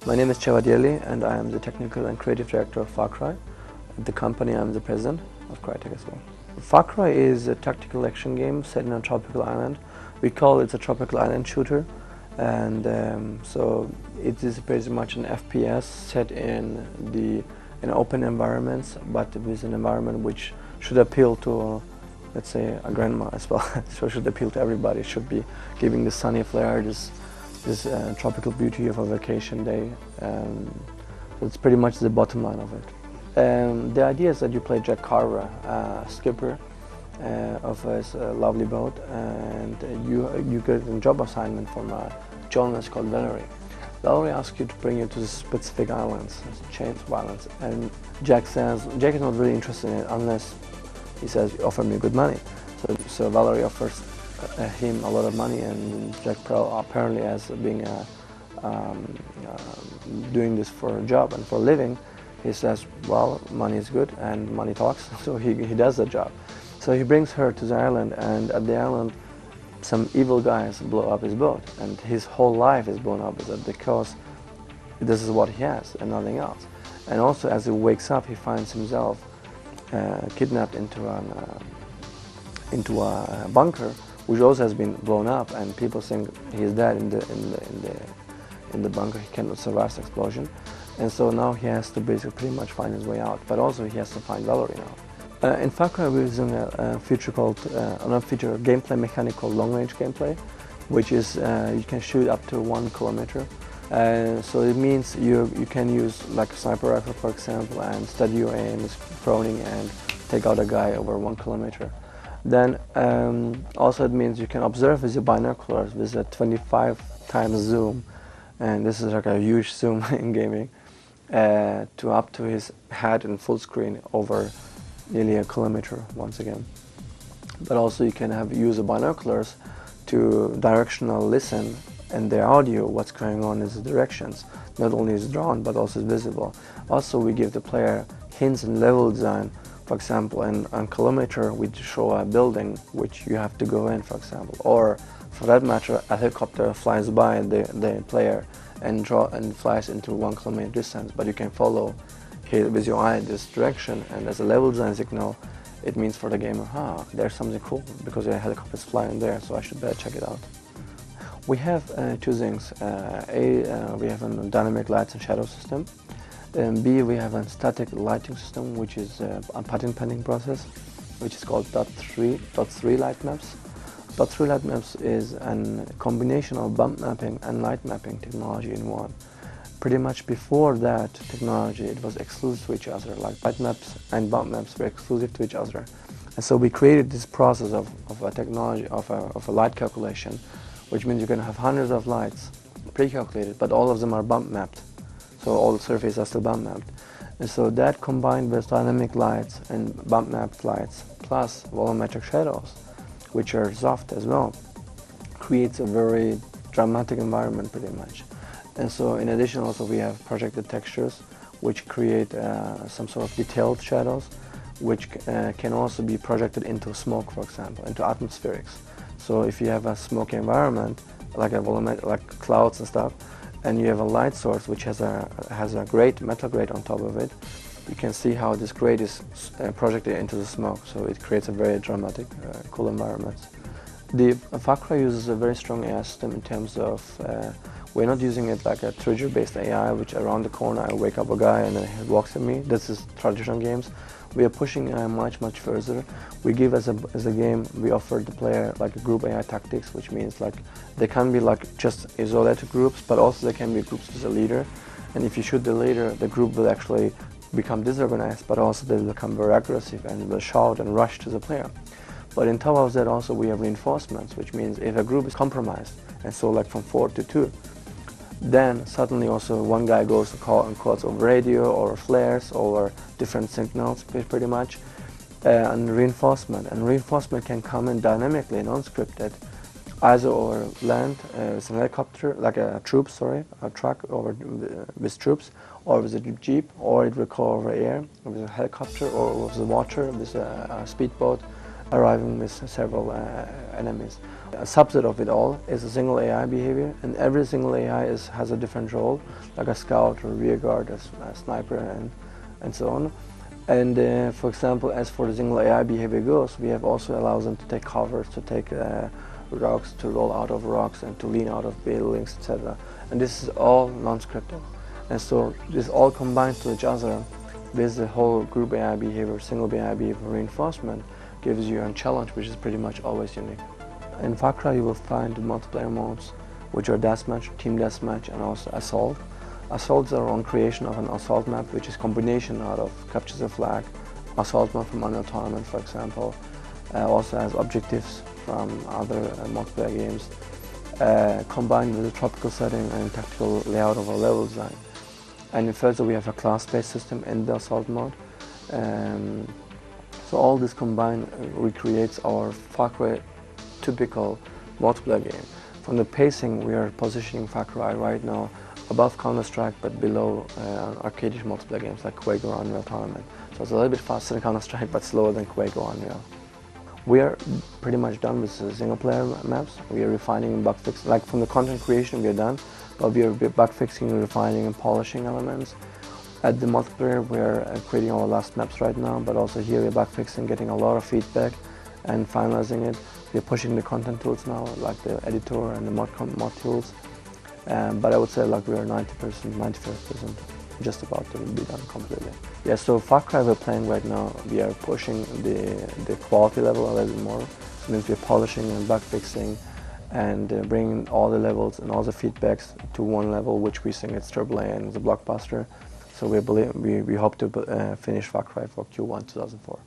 My name is Cevadeli and I am the Technical and Creative Director of Far Cry. At the company I am the President of Crytek as well. Far Cry is a tactical action game set in a tropical island. We call it a tropical island shooter, and so it is pretty much an FPS set in open environments, but with an environment which should appeal to, let's say, a grandma as well. So it should appeal to everybody. It should be giving the sunny flair, this tropical beauty of a vacation day. That's pretty much the bottom line of it. The idea is that you play Jack Carver, skipper of his lovely boat, and you get a job assignment from a journalist called Valerie. Valerie asks you to bring you to the specific islands, chains of islands, and Jack is not really interested in it unless he says, offer me good money. So Valerie offers him a lot of money, and Jack apparently, as being doing this for a job and for a living, he says, well, money is good and money talks, so he does the job. So he brings her to the island, and at the island some evil guys blow up his boat, and his whole life is blown up with it because this is what he has and nothing else. And also, as he wakes up, he finds himself kidnapped into a bunker, which also has been blown up, and people think he's dead in the bunker. He cannot survive the explosion, and so now he has to basically pretty much find his way out. But also he has to find Valerie now. In Far Cry we're using a feature called a gameplay mechanic called long range gameplay, which is you can shoot up to 1 kilometer. So it means you can use like a sniper rifle, for example, and steady your aim, proning, and take out a guy over 1 kilometer. Then also it means you can observe with your binoculars with a 25 times zoom, and this is like a huge zoom in gaming, to up to his head in full screen over nearly 1 kilometer once again. But also you can use the binoculars to directional listen, and the audio, what's going on in the directions. Not only is drawn, but also is visible. Also we give the player hints in level design. For example, on kilometer we show a building which you have to go in, for example, or for that matter a helicopter flies by the player and flies into 1 kilometer distance, but you can follow here with your eye this direction, and as a level design signal it means for the gamer, there's something cool because a helicopter is flying there, so I should better check it out. We have two things. We have a dynamic lights and shadow system. B, we have a static lighting system, which is a patent pending process, which is called .3 light maps. .3 light maps is a combination of bump mapping and light mapping technology in one. Pretty much before that technology, it was exclusive to each other, like light maps and bump maps were exclusive to each other. And so we created this process of a technology, of a light calculation, which means you're going to have hundreds of lights pre-calculated, but all of them are bump mapped. So all the surfaces are still bump mapped. And so that combined with dynamic lights and bump mapped lights plus volumetric shadows, which are soft as well, creates a very dramatic environment pretty much. And so in addition also we have projected textures which create some sort of detailed shadows, which can also be projected into smoke, for example, into atmospherics. So if you have a smoky environment, like clouds and stuff, and you have a light source which has a metal grate on top of it, you can see how this grate is projected into the smoke, so it creates a very dramatic, cool environment. The Far Cry uses a very strong AI system in terms of we're not using it like a trigger-based AI, which around the corner I wake up a guy and then he walks at me. This is traditional games. We are pushing AI much further. We give as a game, we offer the player like a group AI tactics, which means like they can be like just isolated groups, but also they can be groups with a leader. And if you shoot the leader, the group will actually become disorganized, but also they will become very aggressive and will shout and rush to the player. But on top of that also we have reinforcements, which means if a group is compromised, and so like from 4 to 2, then suddenly also one guy goes and calls over radio or flares or different signals pretty much, and reinforcement can come in dynamically, non-scripted, either over land with a helicopter, like a truck over with troops, or with a jeep, or it will call over air with a helicopter, or with the water with a speedboat, arriving with several enemies. A subset of it all is a single AI behavior, and every single AI has a different role, like a scout or rear guard, a sniper, and so on. And for example, as for the single AI behavior goes, we have also allows them to take covers, to take rocks, to roll out of rocks, and to lean out of buildings, etc. And this is all non-scripted. And so this all combines to each other with the whole group AI behavior, single AI behavior reinforcement, gives you a challenge which is pretty much always unique. In Far Cry you will find multiplayer modes, which are deathmatch, team deathmatch, and also assault. Assault is our own creation of an assault map, which is a combination out of Capture the Flag, assault map from Unreal Tournament, for example. Also has objectives from other multiplayer games, combined with a tropical setting and tactical layout of our level design. And further, we have a class-based system in the assault mode. So all this combined recreates our Far Cry typical multiplayer game. From the pacing, we are positioning Far Cry right now above Counter-Strike but below arcade multiplayer games like Quake or Unreal Tournament. So it's a little bit faster than Counter-Strike but slower than Quake or Unreal. We are pretty much done with the single player maps. We are refining and bug fixing. Like from the content creation we are done, but we are bug fixing, refining and polishing elements. At the multiplayer we are creating our last maps right now, but also here we are bug fixing, getting a lot of feedback and finalizing it. We are pushing the content tools now, like the editor and the mod tools. But I would say like we are 90%, 95% just about to be done completely. Yeah, so Far Cry we're playing right now, we are pushing the quality level a little bit more. So it means we're polishing and bug fixing and bringing all the levels and all the feedbacks to one level, which we think it's AAA and it's a blockbuster. So we hope to finish Far Cry for Q1 2004.